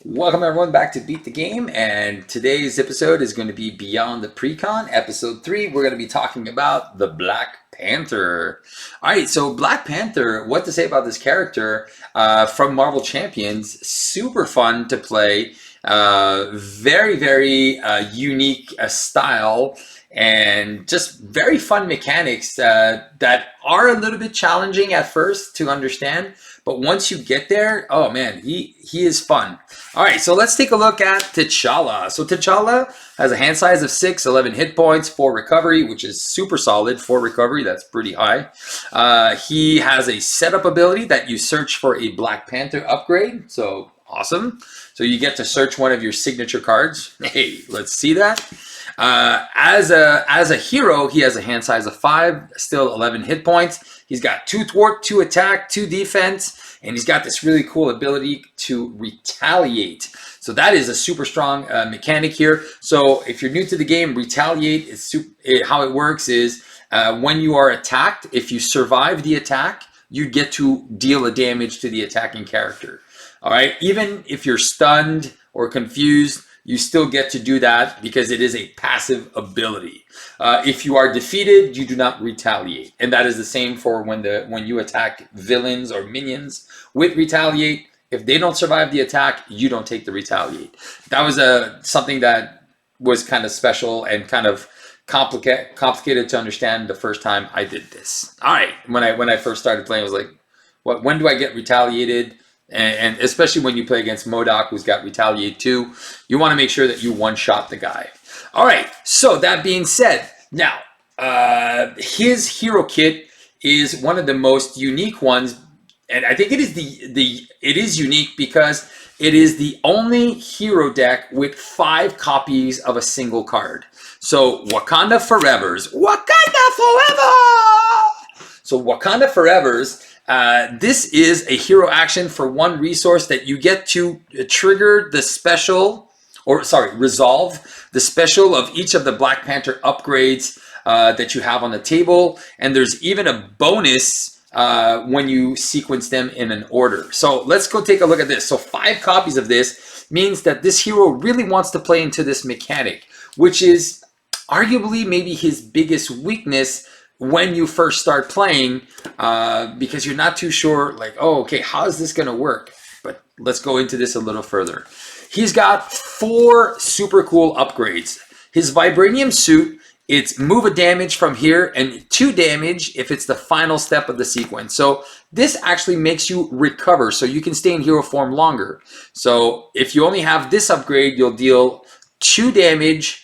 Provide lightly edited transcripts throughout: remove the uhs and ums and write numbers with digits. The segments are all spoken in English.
Welcome everyone back to Beat the Game, and today's episode is going to be Beyond the Precon, episode 3. We're going to be talking about the Black Panther. Alright, so Black Panther, what to say about this character from Marvel Champions, super fun to play, very unique style, and just very fun mechanics that are a little bit challenging at first to understand, but once you get there, oh man, he is fun. All right, so let's take a look at T'Challa. So T'Challa has a hand size of 6, 11 hit points, 4 recovery, which is super solid. 4 recovery, that's pretty high. He has a setup ability that you search for a Black Panther upgrade, so awesome. So you get to search one of your signature cards. Hey, let's see that. As a hero, he has a hand size of 5, still 11 hit points. He's got 2 thwart, 2 attack, 2 defense, and he's got this really cool ability to retaliate. So that is a super strong mechanic here. So if you're new to the game, retaliate is how it works is when you are attacked, if you survive the attack, you get to deal a damage to the attacking character. All right, even if you're stunned or confused, you still get to do that because it is a passive ability. If you are defeated, you do not retaliate, and that is the same for when you attack villains or minions with retaliate. If they don't survive the attack, you don't take the retaliate. That was something that was kind of special and kind of complicated to understand the first time I did this. All right, when I first started playing, I was like, what? When do I get retaliated? And especially when you play against MODOK, who's got retaliate too, you want to make sure that you one-shot the guy. All right, so that being said, now his hero kit is one of the most unique ones, and I think it is it is unique because it is the only hero deck with 5 copies of a single card. So Wakanda Forever's Wakanda Forever. So Wakanda Forever's. This is a hero action for 1 resource that you get to trigger the special, resolve the special of each of the Black Panther upgrades that you have on the table. And there's even a bonus when you sequence them in an order. So let's go take a look at this. So 5 copies of this means that this hero really wants to play into this mechanic, which is arguably maybe his biggest weakness when you first start playing, because you're not too sure, like, oh, okay, how is this going to work? But let's go into this a little further. He's got 4 super cool upgrades. His Vibranium suit, it's move a damage from here and 2 damage if it's the final step of the sequence. So this actually makes you recover, so you can stay in hero form longer. So if you only have this upgrade, you'll deal 2 damage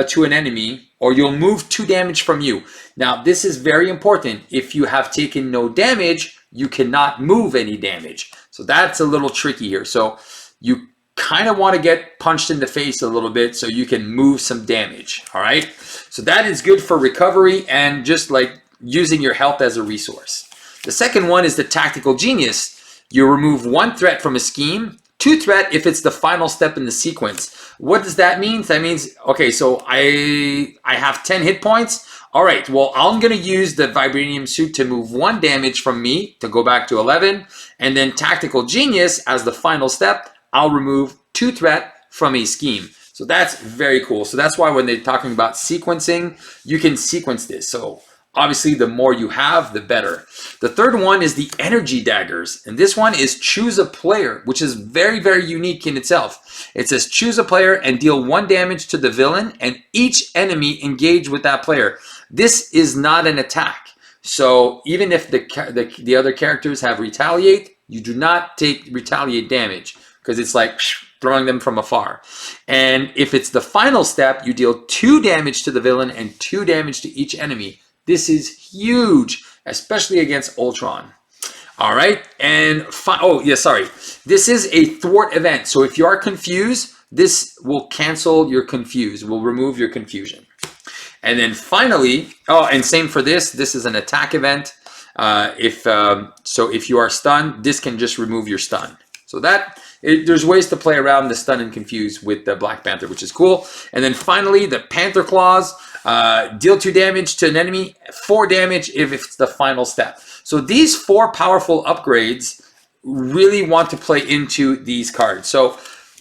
to an enemy, or you'll move 2 damage from you. Now, this is very important. If you have taken no damage, you cannot move any damage. So that's a little tricky here. So you kind of want to get punched in the face a little bit so you can move some damage. All right. So that is good for recovery and just like using your health as a resource. The second one is the Tactical Genius. You remove 1 threat from a scheme, 2 threat if it's the final step in the sequence. What does that mean? That means, okay, so I have 10 hit points. All right, well, I'm going to use the Vibranium suit to move 1 damage from me to go back to 11. And then Tactical Genius, as the final step, I'll remove 2 threat from a scheme. So that's very cool. So that's why when they're talking about sequencing, you can sequence this. So obviously, the more you have, the better. The third one is the Energy Daggers. And this one is choose a player, which is very unique in itself. It says choose a player and deal 1 damage to the villain and each enemy engage with that player. This is not an attack. So even if the other characters have retaliate, you do not take retaliate damage because it's like throwing them from afar. And if it's the final step, you deal 2 damage to the villain and 2 damage to each enemy. This is huge, especially against Ultron. All right, and this is a thwart event. So if you are confused, this will cancel your confuse, will remove your confusion. And then finally, and same for this. This is an attack event. If you are stunned, this can just remove your stun. So there's ways to play around the stun and confuse with the Black Panther, which is cool. And then finally, the Panther Claws. Deal 2 damage to an enemy, 4 damage if it's the final step. So these 4 powerful upgrades really want to play into these cards. So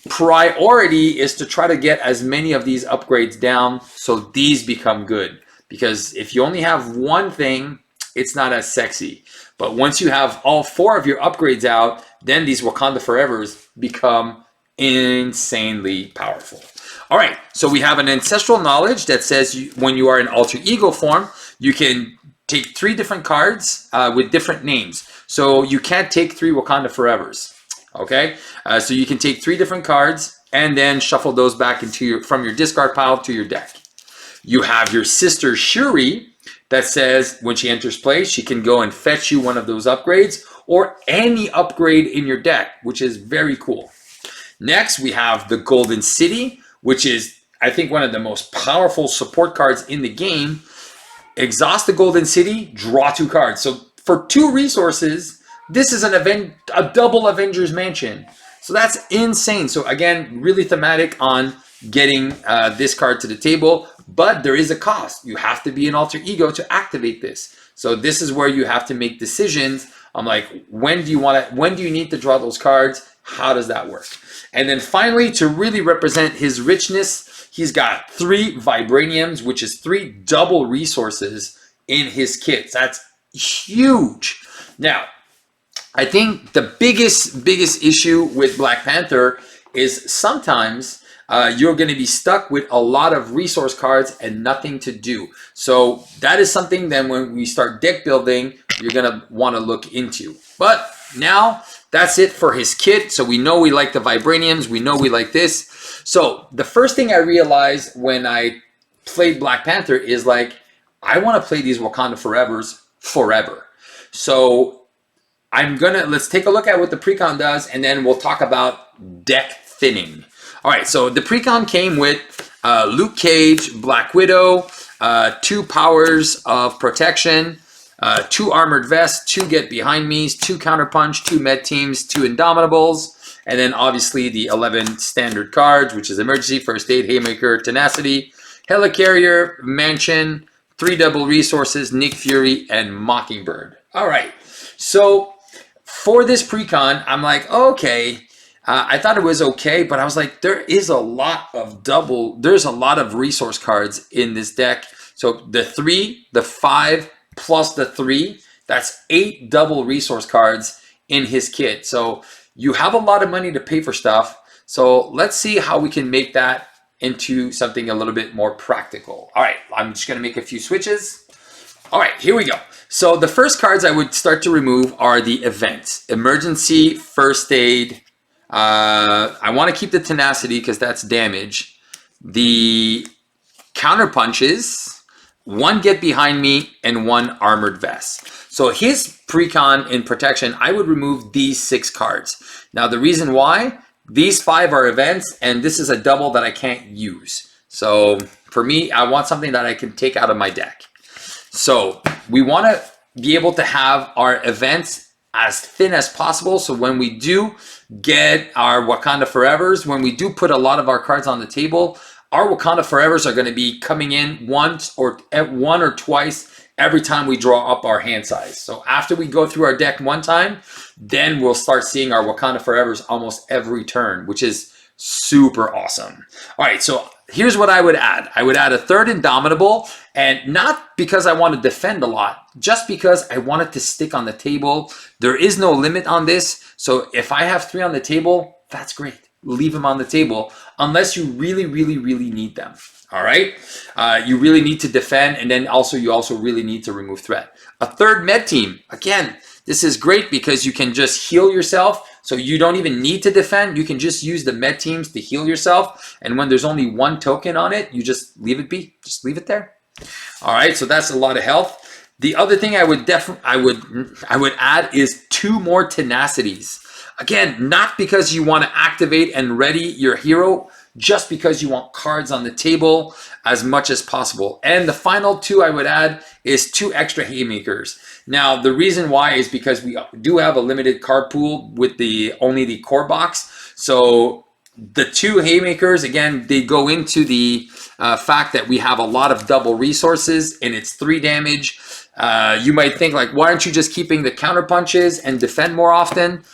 priority is to try to get as many of these upgrades down so these become good. Because if you only have one thing, it's not as sexy. But once you have all 4 of your upgrades out, then these Wakanda Forevers become insanely powerful. All right, so we have an ancestral knowledge that says when you are in alter ego form, you can take 3 different cards with different names. So you can't take 3 Wakanda Forevers. Okay, so you can take 3 different cards and then shuffle those back into from your discard pile to your deck. You have your sister Shuri that says when she enters play, she can go and fetch you one of those upgrades or any upgrade in your deck, which is very cool. Next, we have the Golden City, which is, I think, one of the most powerful support cards in the game. Exhaust the Golden City, draw 2 cards. So for 2 resources, this is a double Avengers Mansion. So that's insane. So again, really thematic on getting this card to the table, but there is a cost. You have to be an alter ego to activate this. So this is where you have to make decisions. I'm like, when do you need to draw those cards? How does that work? And then finally, to really represent his richness, he's got 3 vibraniums, which is 3 double resources in his kits. That's huge. Now, I think the biggest issue with Black Panther is sometimes you're going to be stuck with a lot of resource cards and nothing to do. So that is something that when we start deck building, you're going to want to look into. But now that's it for his kit. So we know we like the vibraniums. We know we like this. So the first thing I realized when I played Black Panther is like, I want to play these Wakanda Forevers forever. So let's take a look at what the precon does, and then we'll talk about deck thinning. All right, so the precon came with Luke Cage, Black Widow, 2 powers of protection, 2 armored vests, 2 get behind me's, 2 counterpunch, 2 med teams, 2 indomitables, and then obviously the 11 standard cards, which is emergency, first aid, haymaker, tenacity, helicarrier, mansion, 3 double resources, Nick Fury, and Mockingbird. All right, so for this precon, I'm like, okay, I thought it was okay, but I was like, there's a lot of resource cards in this deck. So the 3, the 5, plus the 3, that's 8 double resource cards in his kit. So you have a lot of money to pay for stuff. So let's see how we can make that into something a little bit more practical. All right, I'm just gonna make a few switches. All right, here we go. So the first cards I would start to remove are the events. Emergency, first aid. I want to keep the tenacity because that's damage. The counter punches, 1 get behind me, and 1 armored vest. So his precon in protection, I would remove these 6 cards. Now the reason why, these 5 are events, and this is a double that I can't use. So for me, I want something that I can take out of my deck. So we want to be able to have our events as thin as possible. So when we do get our Wakanda Forevers, when we do put a lot of our cards on the table, our Wakanda Forevers are going to be coming in one or twice every time we draw up our hand size. So after we go through our deck one time, then we'll start seeing our Wakanda Forevers almost every turn, which is super awesome. All right, so here's what I would add. I would add a 3rd Indomitable, and not because I want to defend a lot, just because I want it to stick on the table. There is no limit on this, so if I have 3 on the table, that's great. Leave them on the table, unless you really need them. All right, you really need to defend, and then you also really need to remove threat. A 3rd med team, again, this is great because you can just heal yourself. So you don't even need to defend. You can just use the med teams to heal yourself. And when there's only 1 token on it, you just leave it be. Just leave it there. All right, so that's a lot of health. The other thing I would add is 2 more tenacities. Again, not because you want to activate and ready your hero, just because you want cards on the table as much as possible. And the final 2 I would add is 2 extra haymakers. Now, the reason why is because we do have a limited card pool with only the core box. So the 2 haymakers, again, they go into the fact that we have a lot of double resources and it's 3 damage. You might think like, why aren't you just keeping the counter punches and defend more often?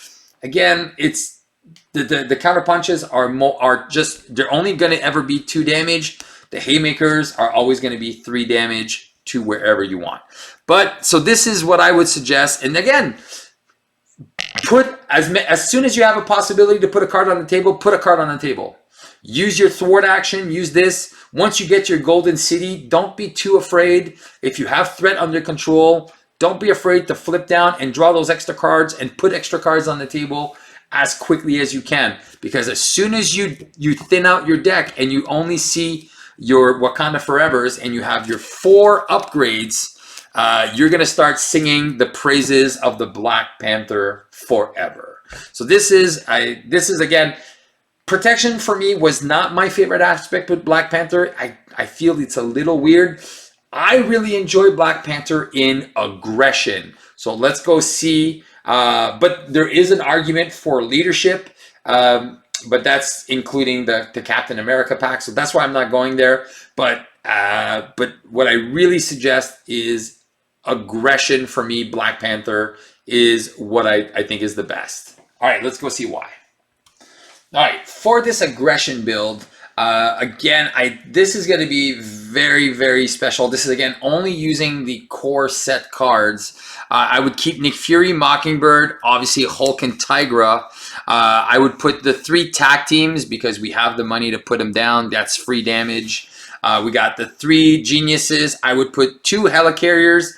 Again, the counter punches are just, they're only going to ever be 2 damage. The haymakers are always going to be 3 damage to wherever you want. But so this is what I would suggest. And again, put as soon as you have a possibility to put a card on the table, put a card on the table. Use your thwart action. Use this. Once you get your golden city, don't be too afraid. If you have threat under control, don't be afraid to flip down and draw those extra cards and put extra cards on the table as quickly as you can. Because as soon as you thin out your deck and you only see your Wakanda Forevers and you have your 4 upgrades, you're going to start singing the praises of the Black Panther forever. So this is again, protection for me was not my favorite aspect with Black Panther. I feel it's a little weird. I really enjoy Black Panther in aggression. So let's go see. But there is an argument for leadership. But that's including the Captain America pack. So that's why I'm not going there. But what I really suggest is aggression for me. Black Panther is what I think is the best. All right, let's go see why. All right, for this aggression build, again, this is going to be very, very special. This is, again, only using the core set cards. I would keep Nick Fury, Mockingbird, obviously Hulk and Tigra. I would put the 3 tag teams because we have the money to put them down. That's free damage. We got the 3 geniuses. I would put 2 helicarriers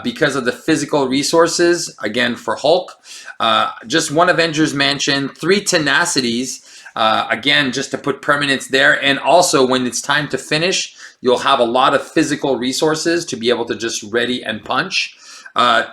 because of the physical resources, again, for Hulk. Just 1 Avengers Mansion, 3 tenacities. Again, just to put permanence there. And also, when it's time to finish, you'll have a lot of physical resources to be able to just ready and punch.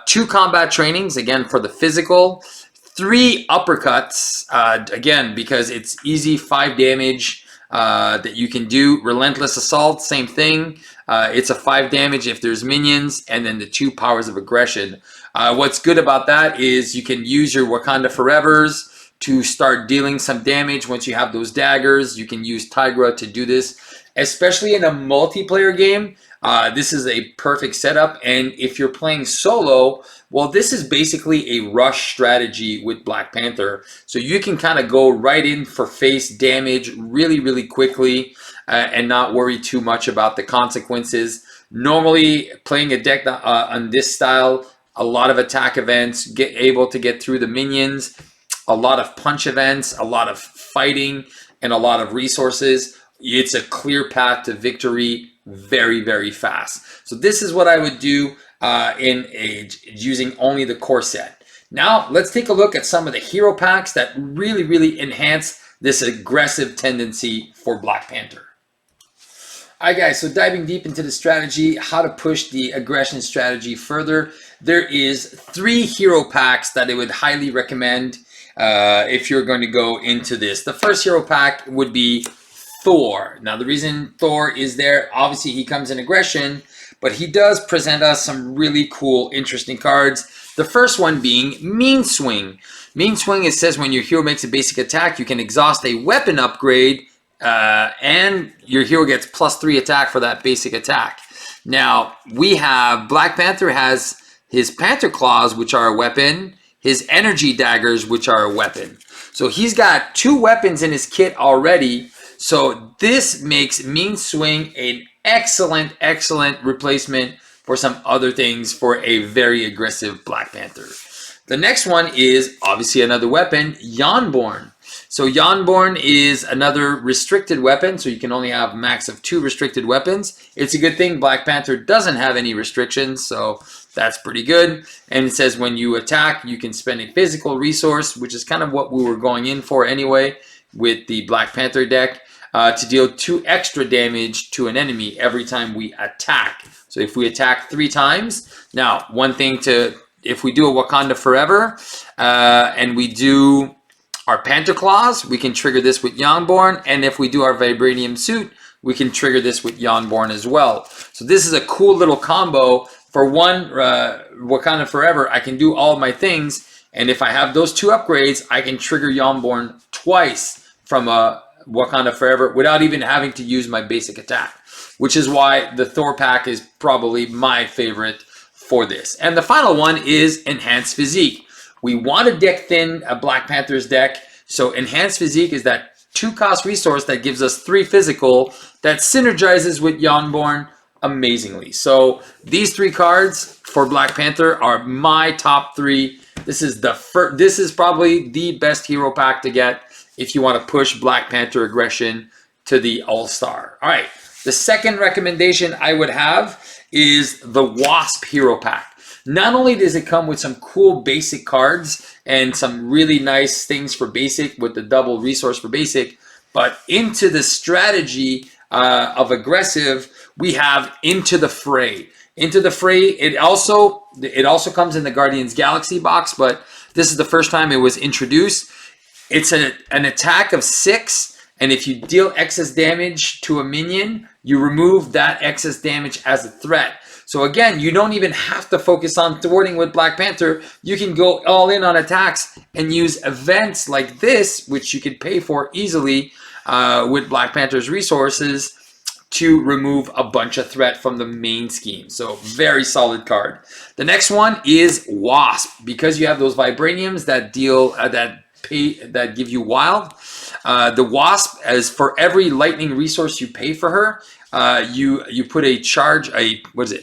2 combat trainings, again, for the physical. 3 uppercuts, again, because it's easy 5 damage that you can do. Relentless Assault, same thing. It's a 5 damage if there's minions. And then the 2 powers of aggression. What's good about that is you can use your Wakanda Forevers to start dealing some damage. Once you have those daggers, you can use Tigra to do this. Especially in a multiplayer game, this is a perfect setup. And if you're playing solo, well, this is basically a rush strategy with Black Panther. So you can kind of go right in for face damage really, really quickly and not worry too much about the consequences. Normally, playing a deck on this style, a lot of attack events, able to get through the minions, a lot of punch events, a lot of fighting, and a lot of resources. It's a clear path to victory very, very fast. So this is what I would do using only the core set. Now, let's take a look at some of the hero packs that really, really enhance this aggressive tendency for Black Panther. All right, guys, so diving deep into the strategy, how to push the aggression strategy further. There is 3 hero packs that I would highly recommend if you're going to go into this. The first hero pack would be Thor. Now, the reason Thor is there, obviously he comes in aggression, but he does present us some really cool, interesting cards. The first one being Mean Swing. Mean Swing, it says when your hero makes a basic attack, you can exhaust a weapon upgrade and your hero gets +3 attack for that basic attack. Now, we have Black Panther has his Panther Claws, which are a weapon, his Energy Daggers, which are a weapon. So he's got 2 weapons in his kit already. So this makes Mean Swing an excellent, excellent replacement for some other things for a very aggressive Black Panther. The next one is obviously another weapon, Yonborn. So Yonborn is another restricted weapon, so you can only have max of 2 restricted weapons. It's a good thing Black Panther doesn't have any restrictions, so that's pretty good. And it says when you attack, you can spend a physical resource, which is kind of what we were going in for anyway with the Black Panther deck, to deal 2 extra damage to an enemy every time we attack. So if we attack 3 times, now one thing if we do a Wakanda Forever and we do our Panther Claws, we can trigger this with Yonborn. And if we do our Vibranium Suit, we can trigger this with Yonborn as well. So this is a cool little combo. For one Wakanda Forever, I can do all of my things. And if I have those 2 upgrades, I can trigger Yonborn twice from a Wakanda Forever without even having to use my basic attack. Which is why the Thor pack is probably my favorite for this. And the final one is Enhanced Physique. We want to deck thin a Black Panther's deck, So enhanced physique is that 2 cost resource that gives us 3 physical that synergizes with Yonborn amazingly. So these 3 cards for Black Panther are my top 3. This is this is probably the best hero pack to get if you want to push Black Panther aggression to the All-Star. All right, the second recommendation I would have is the Wasp hero pack. Not only does it come with some cool basic cards and some really nice things for basic with the double resource for basic, but into the strategy of aggressive, we have Into the Fray. Into the Fray, it also comes in the Guardians Galaxy box, but this is the first time it was introduced. It's an attack of 6, and if you deal excess damage to a minion, you remove that excess damage as a threat. So again, you don't even have to focus on thwarting with Black Panther. You can go all in on attacks and use events like this, which you could pay for easily with Black Panther's resources to remove a bunch of threat from the main scheme. So very solid card. The next one is Wasp. Because you have those vibraniums that deal that give you wild. The Wasp, as for every lightning resource you pay for her, you put a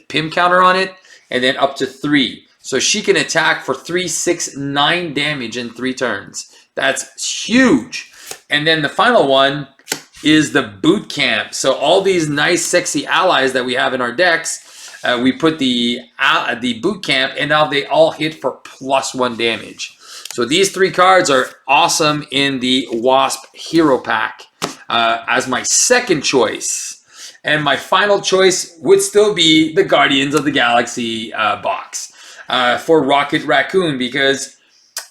PIM counter on it, and then up to 3. So she can attack for 3, 6, 9 damage in 3 turns. That's huge. And then the final one is the boot camp. So all these nice, sexy allies that we have in our decks, we put the boot camp, and now they all hit for +1 damage. So these 3 cards are awesome in the Wasp hero pack as my second choice. And my final choice would still be the Guardians of the Galaxy box for Rocket Raccoon, because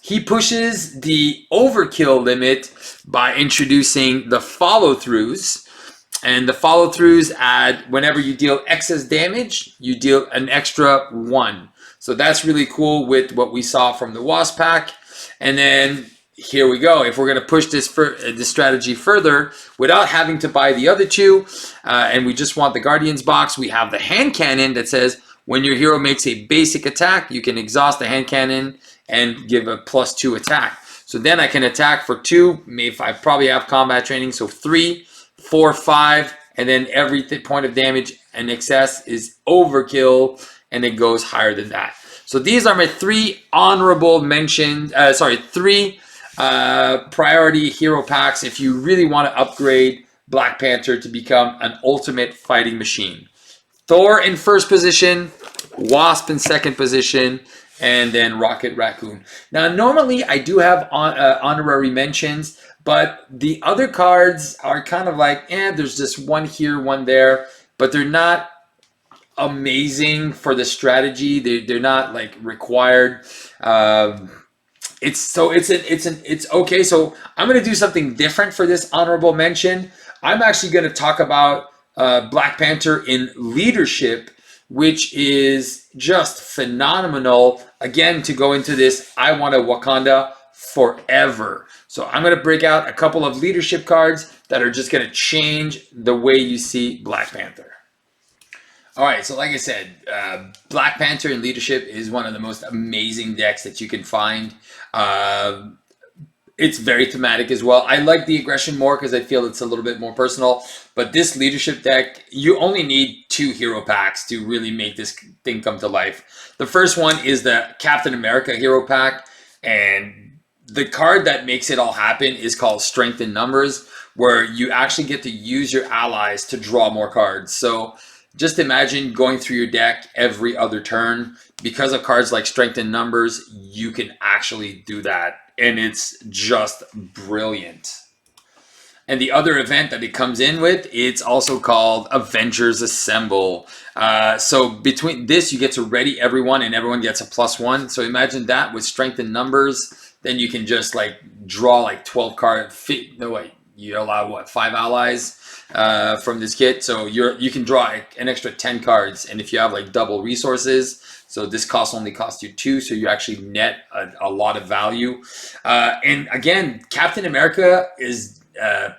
he pushes the overkill limit by introducing the follow-throughs. And the follow-throughs add, whenever you deal excess damage, you deal an extra 1. So that's really cool with what we saw from the Wasp pack. And then here we go. If we're going to push this strategy further without having to buy the other 2, and we just want the Guardians box, we have the hand cannon that says when your hero makes a basic attack, you can exhaust the hand cannon and give a +2 attack. So then I can attack for 2. If I probably have combat training, so 3, 4, 5, and then every point of damage in excess is overkill, and it goes higher than that. So these are my 3 honorable mention. 3 priority hero packs if you really want to upgrade Black Panther to become an ultimate fighting machine. Thor in first position, Wasp in second position, and then Rocket Raccoon. Now, normally I do have honorary mentions, but the other cards are kind of like, there's just one here, one there, but they're not amazing for the strategy. They're not like required. It's okay. So I'm going to do something different for this honorable mention. I'm actually going to talk about Black Panther in leadership, which is just phenomenal. Again, to go into this, I want a Wakanda forever. So I'm going to break out a couple of leadership cards that are just going to change the way you see Black Panther. All right, so like I said, Black Panther in leadership is one of the most amazing decks that you can find. It's very thematic as well. I like the aggression more because I feel it's a little bit more personal. But this leadership deck, you only need 2 hero packs to really make this thing come to life. The first one is the Captain America hero pack. And the card that makes it all happen is called Strength in Numbers, where you actually get to use your allies to draw more cards. So just imagine going through your deck every other turn. Because of cards like Strength in Numbers, you can actually do that. And it's just brilliant. And the other event that it comes in with, it's also called Avengers Assemble. So between this, you get to ready everyone, and everyone gets a +1. So imagine that with Strength in Numbers. Then you can just like draw like 12 cards. No, wait. You allow what, 5 allies from this kit, so you can draw an extra 10 cards, and if you have like double resources, so this only costs you 2, so you actually net a lot of value. And again, Captain America is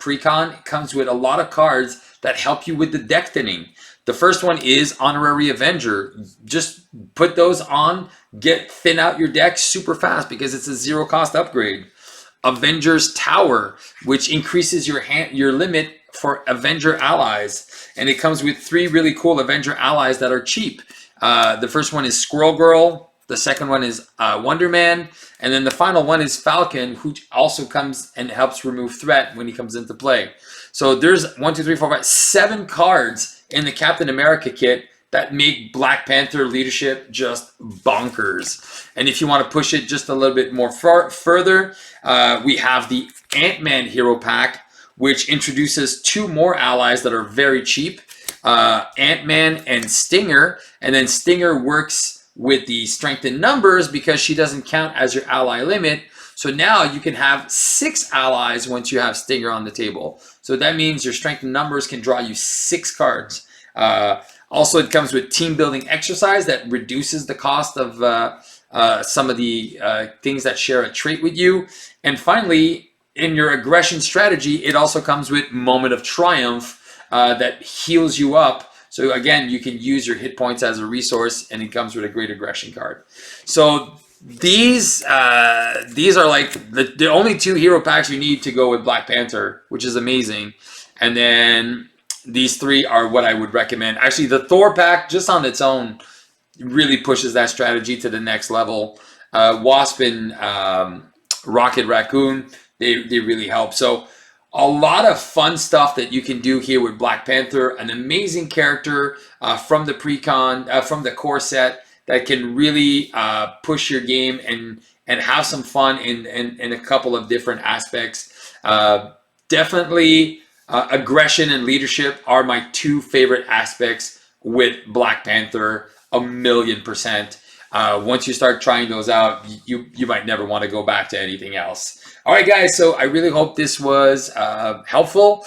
precon. It comes with a lot of cards that help you with the deck thinning. The first one is Honorary Avenger. Just put those on, thin out your deck super fast because it's a 0 cost upgrade. Avengers Tower, which increases your limit for Avenger allies. And it comes with 3 really cool Avenger allies that are cheap. The first one is Squirrel Girl. The second one is Wonder Man. And then the final one is Falcon, who also comes and helps remove threat when he comes into play. So there's 1, 2, 3, 4, 5, 7 cards in the Captain America kit that make Black Panther leadership just bonkers. And if you want to push it just a little bit more further, we have the Ant-Man Hero Pack, which introduces 2 more allies that are very cheap. Ant-Man and Stinger. And then Stinger works with the strength in numbers because she doesn't count as your ally limit. So now you can have 6 allies once you have Stinger on the table. So that means your strength in numbers can draw you 6 cards. Also, it comes with team building exercise that reduces the cost of some of the things that share a trait with you. And finally, in your aggression strategy, it also comes with Moment of Triumph that heals you up. So again, you can use your hit points as a resource, and it comes with a great aggression card. So these are like the only 2 hero packs you need to go with Black Panther, which is amazing. And then these 3 are what I would recommend. Actually, the Thor pack, just on its own, really pushes that strategy to the next level. Wasp and Rocket Raccoon, they really help. So a lot of fun stuff that you can do here with Black Panther. An amazing character from the precon, from the core set that can really push your game and have some fun in a couple of different aspects. Definitely aggression and leadership are my 2 favorite aspects with Black Panther, 1,000,000%. Once you start trying those out, you might never want to go back to anything else. All right, guys, so I really hope this was helpful.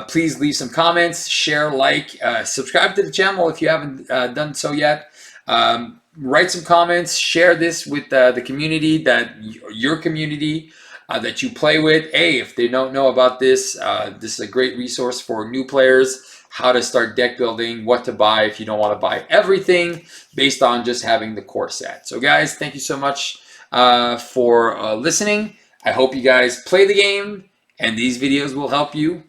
Please leave some comments, share, like, subscribe to the channel if you haven't done so yet. Write some comments, share this with the community, your community that you play with. Hey, if they don't know about this, this is a great resource for new players, how to start deck building, what to buy if you don't want to buy everything based on just having the core set. So guys, thank you so much for listening. I hope you guys play the game, and these videos will help you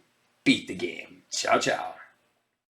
beat the game. Ciao, ciao.